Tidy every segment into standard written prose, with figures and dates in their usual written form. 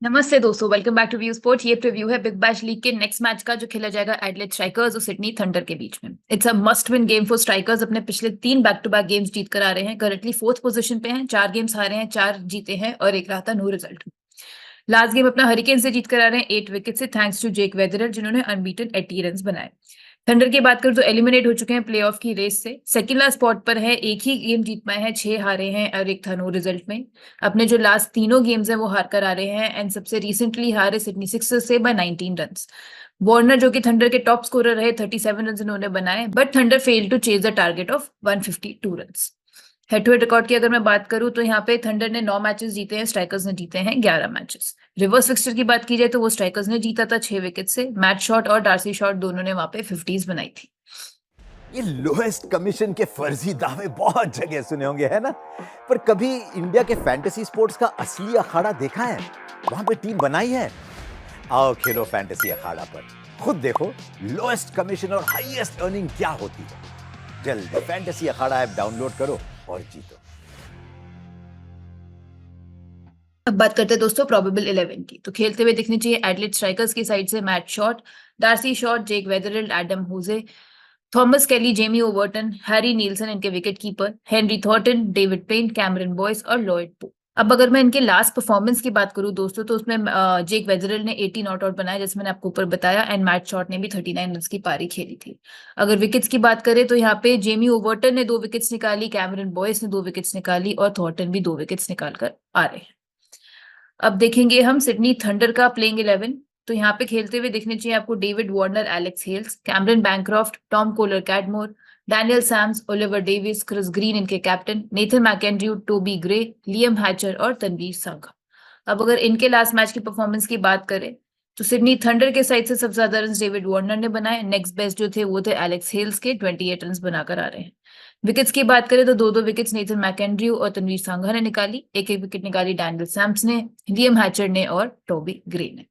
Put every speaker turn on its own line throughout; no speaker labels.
नमस्ते दोस्तों, welcome back to view sport. ये प्रीव्यू है बिग बैश लीग के नेक्स्ट मैच का जो खेला जाएगा एडिलेड स्ट्राइकर्स और सिडनी थंडर के बीच में। It's a must win game for Strikers. अपने पिछले 3 बैक टू बैक गेम्स जीत कर आ रहे हैं। करंटली 4th पोजीशन पे हैं, 4 गेम्स हारे हैं, 4 जीते हैं और एक रहा था नो रिजल्ट। लास्ट गेम अपना हरिकेन से जीत कर आ रहे हैं 8 विकेट से, थैंक्स टू जेक वेदरर जिन्होंने अनबीटन 80 रन बनाए। थंडर की बात करें तो एलिमिनेट हो चुके हैं प्लेऑफ की रेस से, सेकंड लास्ट स्पॉट पर है, एक ही गेम जीत पाए हैं, 6 हारे हैं और एक था नो रिजल्ट में। अपने जो लास्ट तीनों गेम्स हैं वो हार कर आ रहे हैं एंड सबसे रिसेंटली हारे सिडनी सिक्सर्स से बाय 19 रन। वार्नर जो कि थंडर के टॉप स्कोरर रहे, 37 रन इन्होंने बनाए, but Thunder fail to chase the target of 152 run. Head to head record की अगर मैं बात करूं तो यहाँ पे थंडर ने 9 मैचेस जीते हैं, स्ट्राइकर्स ने जीते हैं 11 मैचेस। रिवर्स फिक्सचर की बात की जाए तो वो स्ट्राइकर्स ने जीता था 6 विकेट से। मैट शॉट और डार्सी शॉट दोनों ने वहां पे 50s बनाई थी।
ये लोएस्ट कमीशन के फर्जी दावे बहुत जगह सुने होंगे, है ना? पर कभी इंडिया के फैंटेसी स्पोर्ट्स का असली अखाड़ा देखा है? वहां पे टीम बनाई है? आओ खेलो फैंटेसी अखाड़ा पर, खुद देखो लोएस्ट कमीशन और हाईएस्ट अर्निंग क्या होती है। जल्दी फैंटेसी अखाड़ा ऐप डाउनलोड करो और जीतो।
अब बात करते हैं दोस्तों प्रोबेबल 11 की। तो खेलते हुए दिखनी चाहिए एडिलेड स्ट्राइकर्स की साइड से Matt Short, D'Arcy Short, Jake Weatherald, Adam Hose, Thomas Kelly, Jamie Overton, Harry Nielsen इनके wicket keeper, Henry Thornton, David Payne, Cameron Boyce और लॉयड पो। अब अगर मैं इनके लास्ट परफॉर्मेंस की बात करूं दोस्तों तो उसमें जेक वेदरल्ड ने 80 नॉट आउट बनाया जैसे मैंने आपको ऊपर बताया, एंड मैट शॉट ने भी 39 रन की पारी खेली थी। अगर विकेट्स की बात करें तो यहाँ पे जेमी ओवर्टन ने 2 विकेट्स निकाली, कैमरन बॉयस ने 2 विकेट्स निकाली और थॉर्टन भी 2 विकेट्स निकाल कर आ रहे हैं। अब देखेंगे हम सिडनी थंडर का प्लेइंग 11। तो यहाँ पे खेलते हुए दिखने चाहिए आपको David Warner, Alex Hales, Cameron Bancroft, Tom Kohler Cadmore, Daniel Sams, Oliver Davies, Chris Green इनके captain, Nathan McAndrew, Toby Gray, Liam Hatcher और तनवीर सांघा। अब अगर इनके लास्ट मैच की परफॉर्मेंस की बात करें तो सिडनी थंडर के साइड से सबसे ज्यादा रन डेविड वार्नर ने बनाए। नेक्स्ट बेस्ट जो थे वो थे एलेक्स हेल्स के 28 रन बनाकर आ रहे हैं। विकेट्स की बात करें तो 2-2 विकेट्स नेथन मैकेंड्रू और तनवीर सांघा ने निकाली, एक एक विकेट निकाली डैनियल सैम्स ने, लियम हैचर ने और टोबी ग्रे ने।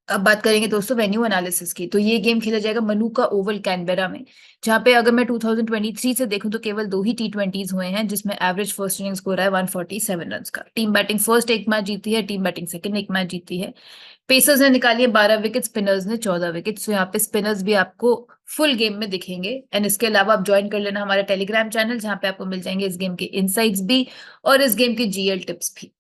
अब बात करेंगे दोस्तों वेन्यू एनालिसिस की। तो ये गेम खेला जाएगा मनुका ओवल कैनबेरा में, जहां पे अगर मैं 2023 से देखूं तो केवल 2 ही T20s हुए हैं जिसमें एवरेज फर्स्ट इनिंग स्कोर है 147 रन का। टीम बैटिंग फर्स्ट एक मैच जीती है, टीम बैटिंग सेकंड एक मैच जीती है। पेसर्स ने निकाली है 12 विकेट, स्पिनर्स ने 14 विकेट। तो यहाँ पे स्पिनर्स भी आपको फुल गेम में दिखेंगे एंड इसके अलावा आप ज्वाइन कर लेना हमारे टेलीग्राम चैनल जहां पे आपको मिल जाएंगे इस गेम के इनसाइट्स भी और इस गेम के GL टिप्स भी।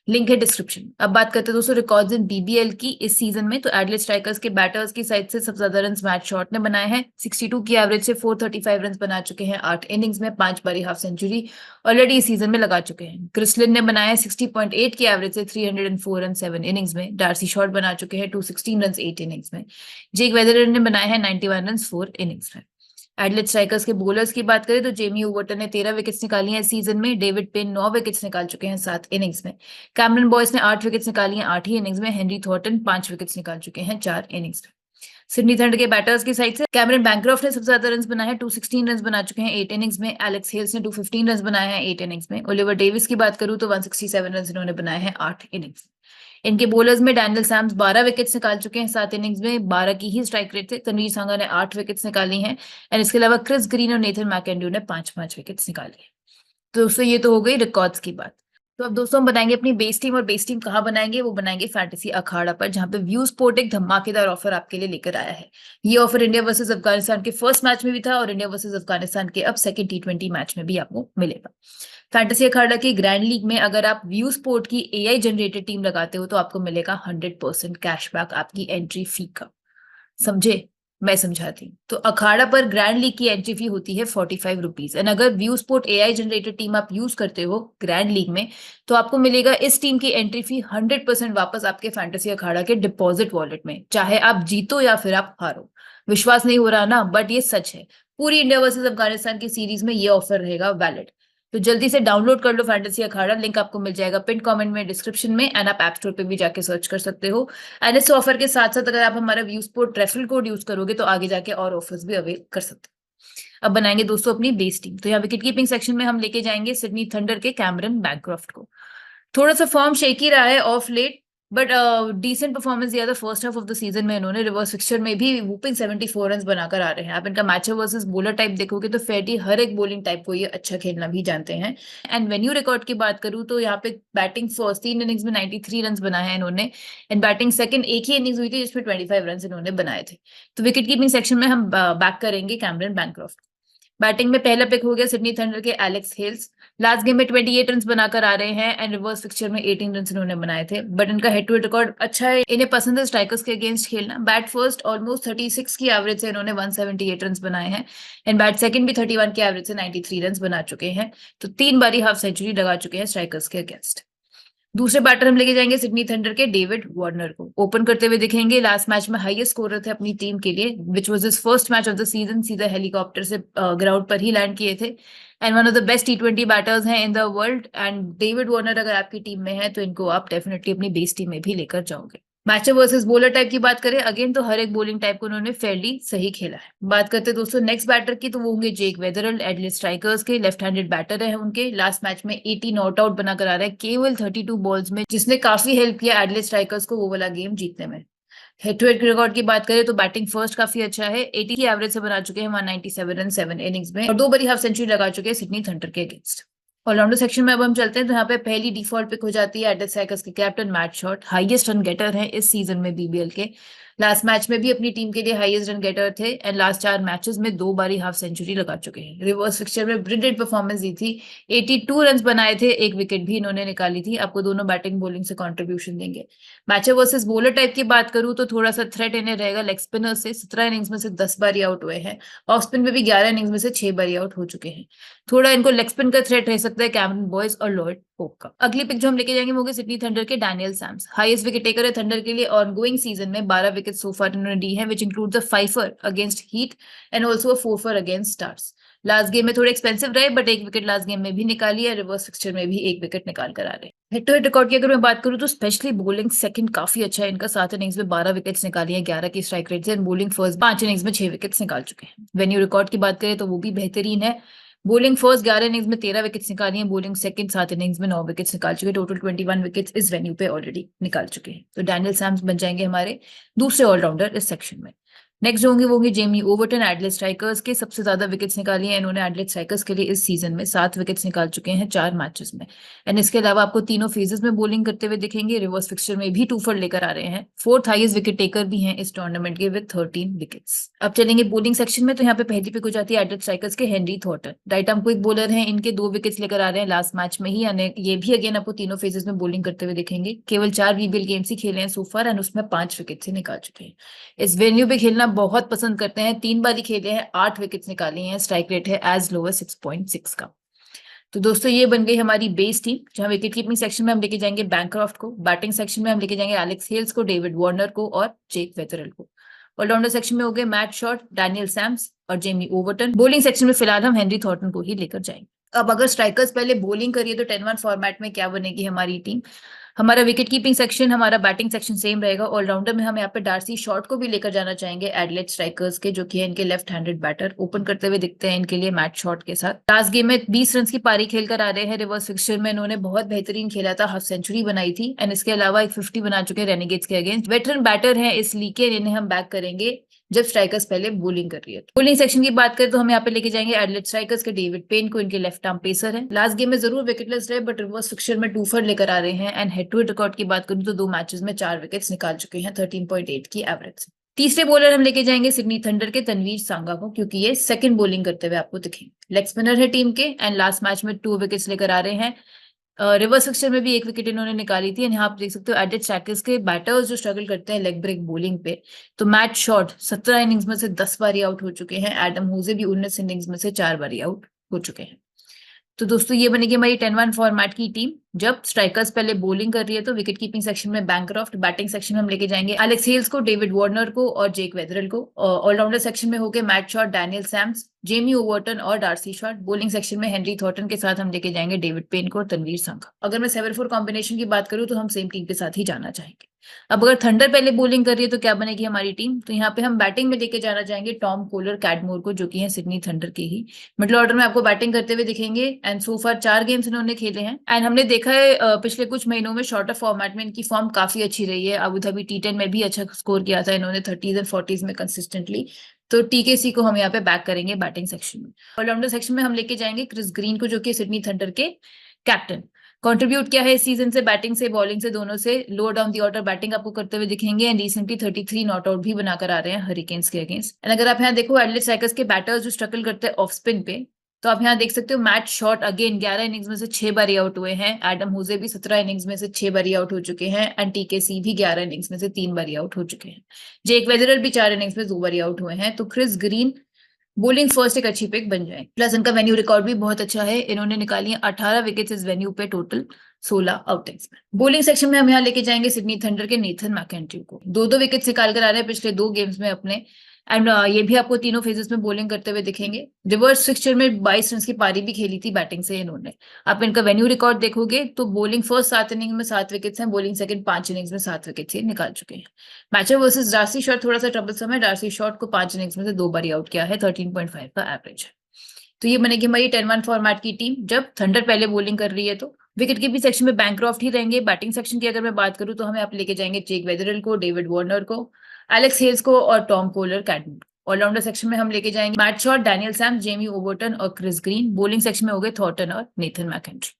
लिंक है डिस्क्रिप्शन। अब बात करते हैं दोस्तों रिकॉर्ड्स इन BBL की इस सीजन में। तो एडिलेड स्ट्राइकर्स के बैटर्स की साइड से सबसे ज्यादा रन मैट शॉट ने बनाए हैं, 62 की एवरेज से 435 रन बना चुके हैं 8 इनिंग्स में, 5 बारी हाफ सेंचुरी ऑलरेडी इस सीजन में लगा चुके हैं। क्रिसलिन ने बनाया है 60.8 की एवरेज से 304 रन 7 इनिंग्स में, डार्सी शॉट बना चुके हैं 216 रन 8 इनिंग्स में, जेक वेदरर ने बनाए हैं 91 रन 4 इनिंग्स में। एडिलेड स्ट्राइकर्स के बॉलर्स की बात करें तो जेमी ओवर्टन ने 13 विकेट्स निकाली हैं इस सीजन में, डेविड पेन 9 विकेट्स निकाल चुके हैं 7 इनिंग्स में, कैमरन बॉयस ने 8 विकेट्स निकाली हैं 8 ही इनिंग्स में, हेनरी थॉर्टन 5 विकेट्स निकाल चुके हैं 4 इनिंग्स में। सिडनी थंडर के बैटर्स की साइड से कैमरन बैंक्रॉफ्ट ने सबसे ज्यादा रन बनाए हैं, 216 रन बना चुके हैं 8 इनिंग्स में, एलेक्स हेल्स ने 215 रन बनाए हैं 8 इनिंग्स में, ओलिवर डेविस की बात करूं तो 167 रन इन्होंने बनाए हैं 8 इनिंग्स में। इनके बॉलर्स में डैनियल सैम्स 12 विकेट्स निकाल चुके हैं 7 इनिंग्स में, 12 की ही स्ट्राइक रेट थे। तनवीर सांघा ने 8 विकेट्स निकाली हैं एंड इसके अलावा क्रिस ग्रीन और नेथन मैकेंड्रू ने 5-5 विकेट्स निकाली है। तो दोस्तों ये तो हो गई रिकॉर्ड्स की बात। तो अब दोस्तों हम बनाएंगे अपनी बेस टीम, और बेस टीम कहाँ बनाएंगे, वो बनाएंगे फैंटेसी अखाड़ा पर, जहां पे व्यू स्पोर्ट एक धमाकेदार ऑफर आपके लिए लेकर आया है। ये ऑफर इंडिया वर्सेस अफगानिस्तान के फर्स्ट मैच में भी था और इंडिया वर्सेस अफगानिस्तान के अब सेकंड T20 मैच में भी आपको मिलेगा। फैंटेसी अखाड़ा की ग्रैंड लीग में अगर आप व्यू स्पोर्ट की AI जनरेटेड टीम लगाते हो तो आपको मिलेगा 100% कैशबैक आपकी एंट्री फी का। समझे? मैं समझाती हूँ। तो अखाड़ा पर ग्रैंड लीग की एंट्री फी होती है 45 रुपीज एंड अगर view sport AI generated team आप यूज करते हो ग्रैंड लीग में तो आपको मिलेगा इस टीम की एंट्री फी 100% वापस आपके फैंटेसी अखाड़ा के डिपॉजिट वॉलेट में, चाहे आप जीतो या फिर आप हारो। विश्वास नहीं हो रहा ना, बट ये सच है। पूरी इंडिया वर्सेस अफगानिस्तान की सीरीज में ये ऑफर रहेगा वैलिड। तो जल्दी से डाउनलोड कर लो फैंटेसी अखाड़ा, लिंक आपको मिल जाएगा पिन कमेंट में, डिस्क्रिप्शन में, एंड आप ऐप स्टोर पे भी जाके सर्च कर सकते हो। एंड इस ऑफर के साथ साथ अगर आप हमारा view sport referral code use करोगे तो आगे जाके और ऑफर्स भी अवेल कर सकते हो। अब बनाएंगे दोस्तों अपनी बेस टीम। तो यहाँ विकेट कीपिंग सेक्शन में हम लेके जाएंगे सिडनी थंडर के कैमरन बैंक्रॉफ्ट को। थोड़ा सा फॉर्म शेकी रहा है of late, but decent performance दिया था first half of the season में इन्होंने। रिवर्स फिक्सचर में भी वूपिंग 74 रन बनाकर आ रहे हैं। आप इनका मैचअप वर्सेस बॉलर टाइप देखोगे तो फेटी हर एक बॉलिंग टाइप को ये अच्छा खेलना भी जानते हैं। एंड वेन्यू रिकॉर्ड की बात करूं तो यहाँ पे बैटिंग फर्स्ट 3 इनिंग्स में 93 रन बनाए हैं इन्होंने। एंड बैटिंग सेकंड एक ही इनिंग्स हुई थी जिसमें 25 रन इन्होंने बनाए थे। तो विकेट कीपिंग सेक्शन में हम बैक करेंगे कैमरन बैनक्रॉफ्ट। बैटिंग में पहला पिक हो गया सिडनी थंडर के एलेक्स हेल्स। लास्ट गेम में 28 रन बनाकर आ रहे हैं एंड रिवर्स फिक्सचर में 18 रन इन्होंने बनाए थे। बट इनका हेड टू हेड रिकॉर्ड अच्छा है। इन्हें पसंद है स्ट्राइकर्स के अगेंस्ट खेलना। बैट फर्स्ट ऑलमोस्ट 36 की एवरेज से इन्होंने 178 रन बनाए हैं एंड बैट सेकंड भी 31 की एवरेज से 93 रन बना चुके हैं। तो 3 बारी हाफ सेंचुरी लगा चुके हैं स्ट्राइकर्स के अगेंस्ट। दूसरे बैटर हम लेके जाएंगे सिडनी थंडर के डेविड वार्नर को। ओपन करते हुए दिखेंगे। लास्ट मैच में हाईएस्ट स्कोरर थे अपनी टीम के लिए, which was his first match of the season. सीधा हेलीकॉप्टर से ग्राउंड पर ही लैंड किए थे and one of the best T20 batters हैं in the world. And David Warner अगर आपकी टीम में है तो इनको आप डेफिनेटली अपनी बेस टीम में भी लेकर जाओगे। मैचअप वर्सेस बॉलर टाइप की बात करें अगेन तो हर एक बॉलिंग टाइप को उन्होंने फेयरली सही खेला है। बात करते हैं दोस्तों नेक्स्ट बैटर की, तो वो होंगे जेक वेदरल्ड, एडलेड स्ट्राइकर्स के लेफ्ट हैंडेड बैटर है उनके। लास्ट मैच में 80 नॉट आउट बनाकर आ रहा है केवल 32 बॉल्स में, जिसने काफी हेल्प किया एडलेड स्ट्राइकर्स को वो वाला गेम जीतने में। हेड टू हेड रिकॉर्ड की बात करें तो बैटिंग फर्स्ट काफी अच्छा है। 80 की एवरेज से बना चुके हैं 197 रन 7 इनिंग्स में और 2 बारी हाफ सेंचुरी लगा चुके हैं सिडनी थंडर के अगेंस्ट। ऑलराउंडर सेक्शन में अब हम चलते हैं तो यहाँ पे पहली डिफॉल्ट पिक हो जाती है एडलेड स्ट्राइकर्स के captain Matt Short. Highest run getter है इस सीजन में बीबीएल के। लास्ट मैच में भी अपनी टीम के लिए हाईएस्ट रन गेटर थे एंड लास्ट 4 मैचेस में 2 बारी हाफ सेंचुरी लगा चुके हैं। रिवर्स फिक्सचर में ब्रिलियंट परफॉर्मेंस दी थी। 82 रन बनाए थे, 1 विकेट भी इन्होंने निकाली थी। आपको दोनों बैटिंग बॉलिंग से कंट्रीब्यूशन देंगे। मैचअप वर्सेस बॉलर टाइप की बात करूं तो थोड़ा सा थ्रेट इन्हें रहेगा लेग स्पिनर से। 17 इनिंग्स में से 10 बारी आउट हुए हैं। ऑफ स्पिन में भी 11 इनिंग्स में से 6 बारी आउट हो चुके हैं। थोड़ा इनको लेग स्पिन का थ्रेट रह सकता है कैमरन बॉयज और लॉयड पोप का। अगली पिक जो हम लेके जाएंगे वो होगी सिडनी थंडर के Daniel Sams. Highest wicket taker है थंडर के लिए ऑन गोइंग सीजन में। 12 विकेट सो फार इन्होंने दी है, which includes a 5 against heat and also a 4 against stars. Last game में थोड़े एक्सपेंसिव रहे बट 1 विकेट लास्ट गेम में भी निकाली है। रिवर्स फिक्सचर में भी 1 विकेट निकाल कर आ रहे हैं। हेड टू हेड रिकॉर्ड की अगर मैं बात करूं तो स्पेशली बॉलिंग सेकंड काफी अच्छा है इनका। 7 इनिंग्स में 12 विकेट्स निकाली है, 11 की स्ट्राइक रेट से। एंड बॉलिंग फर्स्ट 5 इनिंग्स में 6 विकेट्स निकाल चुके हैं। वेन्यू रिकॉर्ड की बात करें तो वो भी बेहतरीन है। बॉलिंग फर्स्ट 11 इनिंग्स में 13 विकेट्स निकाली हैं। बॉलिंग सेकंड 7 इनिंग्स में 9 विकेट्स निकाल चुके हैं। टोटल 21 विकेट्स इस वेन्यू पे ऑलरेडी निकाल चुके हैं। तो डैनियल सैम्स बन जाएंगे हमारे दूसरे ऑलराउंडर इस सेक्शन में। नेक्स्ट होंगे वो होंगे जेमी ओवर्टन, एडलेड स्ट्राइकर्स के। सबसे ज्यादा विकेट्स निकाली हैं इन्होंने एडलेड स्ट्राइकर्स के लिए इस सीजन में। 7 विकेट्स निकाल चुके हैं 4 मैचेस में। एंड इसके अलावा आपको तीनों फेजेस में बॉलिंग करते हुए दिखेंगे। रिवर्स फिक्सचर में भी 2 फॉर लेकर आ रहे हैं। 4th हाईएस्ट विकेट टेकर भी हैं इस टूर्नामेंट के विद 13 विकेट्स। अब चलेंगे बॉलिंग सेक्शन में तो यहाँ पे पहली पिक हो जाती है एडलेड स्ट्राइकर्स के Henry Thornton. Right arm quick bowler हैं, इनके 2 विकेट्स लेकर आ रहे हैं लास्ट मैच में ही। यानी ये भी अगेन आपको तीनों फेजेस में बॉलिंग करते हुए दिखेंगे। केवल 4 बीबीएल गेम्स ही खेले हैं सो फार एंड उसमें 5 विकेट्स ही निकाल चुके हैं। इस वेन्यू पे खेलना बहुत पसंद करते हैं। 3 बार ही खेले हैं, 8 विकेट्स निकाली हैं। स्ट्राइक रेट है एज लो एज 6.6 का। तो दोस्तों ये बन गई हमारी बेस टीम। जहां विकेट कीपिंग सेक्शन में हम लेके जाएंगे बैनक्रॉफ्ट को। बैटिंग सेक्शन में हम लेके जाएंगे एलेक्स हेल्स को, डेविड वार्नर को और जेक वेदरल को। ऑलराउंडर सेक्शन में हो गए मैट शॉट, डैनियल सैम्स और जेमी ओवर्टन। बॉलिंग सेक्शन में फिलहाल हम हेनरी थॉर्टन को ही लेकर जाएंगे। अब अगर स्ट्राइकर्स पहले बॉलिंग करिए तो 10-1 फॉर्मेट में क्या बनेगी हमारी टीम। हमारा विकेट कीपिंग सेक्शन, हमारा बैटिंग सेक्शन सेम रहेगा। ऑलराउंडर में हम यहाँ पे डार्सी शॉर्ट को भी लेकर जाना चाहेंगे एडलेड स्ट्राइकर्स के, जो कि है इनके लेफ्ट हैंडेड बैटर। ओपन करते हुए दिखते हैं इनके लिए मैट शॉर्ट के साथ। लास्ट गेम में 20 रन की पारी खेलकर आ रहे हैं। रिवर्स फिक्सचर में इन्होंने बहुत बेहतरीन खेला था, हाफ सेंचुरी बनाई थी एंड इसके अलावा एक 50 बना चुके हैं रेनेगेट्स के अगेंस्ट। वेटरन बैटर है इस लीग के, इन्हें हम बैक करेंगे जब स्ट्राइकर्स पहले बॉलिंग कर रही है। बॉलिंग सेक्शन की बात करें तो हम यहाँ पे लेके जाएंगे एडलेड स्ट्राइकर्स के डेविड पेन को, इनके लेफ्ट आर्म पेसर है। लास्ट गेम में जरूर विकेटलेस रहे बट रिवर्स फिक्सचर में 2 फॉर लेकर आ रहे हैं। And head to head record की बात करूं तो 2 मैचेस में 4 विकेट्स निकाल चुके हैं 13.8 की एवरेज। तीसरे बॉलर हम लेके जाएंगे सिडनी थंडर के तनवीर सांगा को, क्योंकि ये सेकंड बॉलिंग करते हुए आपको दिखेंगे। लेग स्पिनर है टीम के एंड लास्ट मैच में 2 विकेट्स लेकर आ रहे हैं। रिवर्स फिक्सचर में भी 1 विकेट इन्होंने निकाली थी। यहाँ आप देख सकते हो एडेड स्ट्राइकर्स के बैटर्स जो स्ट्रगल करते हैं लेग ब्रेक बॉलिंग पे। तो मैट शॉट 17 इनिंग्स में से 10 बारी आउट हो चुके हैं। एडम हुजे भी 19 इनिंग्स में से 4 बारी आउट हो चुके हैं। तो दोस्तों ये बनेगी हमारी 10-1 फॉर्मेट की टीम। जब स्ट्राइकर्स पहले बॉलिंग कर रही है तो विकेट कीपिंग सेक्शन में बैनक्रॉफ्ट, बैटिंग सेक्शन में हम लेके जाएंगे एलेक्स हेल्स को, डेविड वार्नर को और जेक वेदरल को। ऑलराउंडर सेक्शन में हो गए mat Short, Daniel Sams, Jamie Overton और डार्सी शॉट। बॉलिंग सेक्शन में हेनरी थॉर्टन के साथ हम लेके जाएंगे डेविड पेन को और तनवीर सांगा। अगर मैं 7-4 कॉम्बिनेशन की बात करूं तो हम सेम टीम के साथ ही जाना चाहेंगे। अब अगर थंडर पहले बॉलिंग कर रही है तो क्या बनेगी हमारी टीम? तो यहाँ पे हम बैटिंग में लेके जाना चाहेंगे टॉम कोलर कैडमोर को, जो कि है सिडनी थंडर के ही। मिडिल ऑर्डर में आपको बैटिंग करते हुए दिखेंगे एंड सो फार 4 गेम्स इन्होंने खेले हैं एंड हमने देखा है पिछले कुछ महीनों में शॉर्टर फॉर्मेट में इनकी फॉर्म काफी अच्छी रही है। अबू धाबी T10 में भी अच्छा स्कोर किया था इन्होंने 30s एंड 40s में कंसिस्टेंटली। तो TKC को हम यहाँ पे बैक करेंगे बैटिंग सेक्शन में। ऑलराउंडर सेक्शन में हम लेके जाएंगे क्रिस ग्रीन को, जो कि सिडनी थंडर के कैप्टन। कंट्रीब्यूट किया है इस सीजन से बैटिंग से बॉलिंग से दोनों से। Lower down the order batting आपको करते हुए दिखेंगे एंड रिसेंटली 33 नॉट आउट भी बनाकर आ रहे हैं हरिकेन्स के अगेंस्ट। एंड अगर आप यहाँ देखो एडलेड स्ट्राइकर्स के बैटर्स जो स्ट्रगल करते हैं ऑफ स्पिन पे, तो आप यहाँ देख सकते हो मैट शॉट अगेन 11 इनिंग्स में से 6 बारी आउट हुए हैं। एडम हुजे भी 17 इनिंग्स में से 6 बारी आउट हो चुके हैं एंड TKC भी 11 इनिंग्स में से 3 बारी आउट हो चुके हैं। जेक वेदरर भी 4 इनिंग्स में 2 बारी आउट हुए हैं। तो क्रिस ग्रीन बॉलिंग फर्स्ट एक अच्छी पिक बन जाए। प्लस इनका वेन्यू रिकॉर्ड भी बहुत अच्छा है, इन्होंने निकाली है 18 विकेट्स इस वेन्यू पे टोटल 16 आउटिंग्स में। बॉलिंग सेक्शन में हम यहाँ लेके जाएंगे सिडनी थंडर के नेथन मैकेंट्री को। 2-2 विकेट्स निकाल कर आ रहे हैं पिछले 2 गेम्स में अपने एंड ये भी आपको तीनों फेजेस में बॉलिंग करते हुए दिखेंगे। रिवर्स फिक्सचर में 22 रन की पारी भी खेली थी बैटिंग से इन्होंने। आप इनका वेन्यू रिकॉर्ड देखोगे तो बॉलिंग फर्स्ट 7 इनिंग में 7 विकेट्स हैं, बॉलिंग सेकंड 5 इनिंग्स में 7 विकेट्स निकाल चुके हैं। मैचर वर्सेस डार्सी शॉट थोड़ा सा ट्रबलसम है, डार्सी शॉट को 5 इनिंग्स में से 2 बारी आउट किया है, 13.5 का एवरेज है। तो ये बनेगी हमारी 10-1 फॉर्मेट की टीम जब थंडर पहले बॉलिंग कर रही है। तो विकेट कीपिंग सेक्शन में बैंक्रॉफ्ट ही रहेंगे। बैटिंग सेक्शन की अगर मैं बात करूं तो हमें आप लेके जाएंगे जेक वेदरल को, डेविड वार्नर को, एलेक्स हेल्स को और Tom Kohler Cadmore. All rounder section में हम लेके जाएंगे Matt Short, Daniel Sams, Jamie Overton और क्रिस ग्रीन। बॉलिंग सेक्शन में हो गए थॉर्टन और नेथन मैकेंट्री।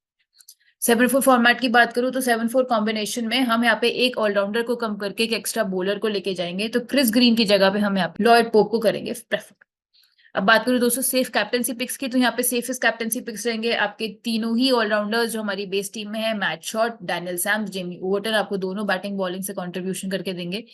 7-4 फॉर्मेट की बात करूं तो 7-4 कॉम्बिनेशन में हम यहाँ पे एक ऑलराउंडर को कम करके एक एक्स्ट्रा बॉलर को लेके जाएंगे। तो क्रिस ग्रीन की जगह पे हम यहाँ पे लॉयड पोप को करेंगे प्रेफर। अब बात करूं दोस्तों सेफ कैप्टनसी पिक्स की, तो यहाँ पे सेफेस्ट कैप्टनसी पिक्स रहेंगे आपके तीनों ही ऑलराउंडर्स जो हमारी बेस टीम में है। Mat Short, Daniel Sams, Jamie Overton आपको दोनों बैटिंग बॉलिंग से कंट्रीब्यूशन करके देंगे।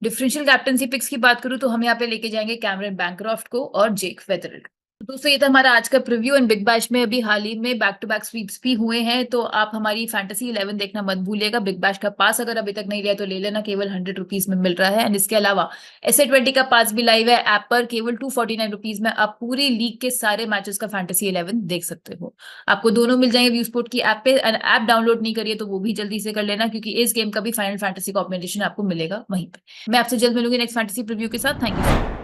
डिफरेंशियल कैप्टनसी पिक्स की बात करूं तो हम यहाँ पे लेके जाएंगे कैमरन बैंक्रॉफ्ट को और जेक वेदरल। दोस्तों ये था हमारा आज का प्रीव्यू एंड बिग बैश में अभी हाल ही में बैक टू बैक स्वीप्स भी हुए हैं, तो आप हमारी फैंटेसी 11 देखना मत भूलिएगा। बिग बैश का पास अगर अभी तक नहीं लिया तो ले लेना, केवल 100 रुपीज में मिल रहा है। एंड इसके अलावा SA20 का पास भी लाइव है ऐप पर, केवल 249 रुपीज में आप पूरी लीग के सारे मैचेस का फैंटेसी 11 देख सकते हो। आपको दोनों मिल जाएंगे व्यू स्पोर्ट की ऐप पे। ऐप डाउनलोड नहीं करिए तो वो भी जल्दी से कर लेना, क्योंकि इस गेम का भी फाइनल फैंटेसी कॉम्बिनेशन आपको मिलेगा वहीं पे। मैं आपसे जल्द मिलूंगी नेक्स्ट फैंटेसी प्रीव्यू के साथ। Thank you.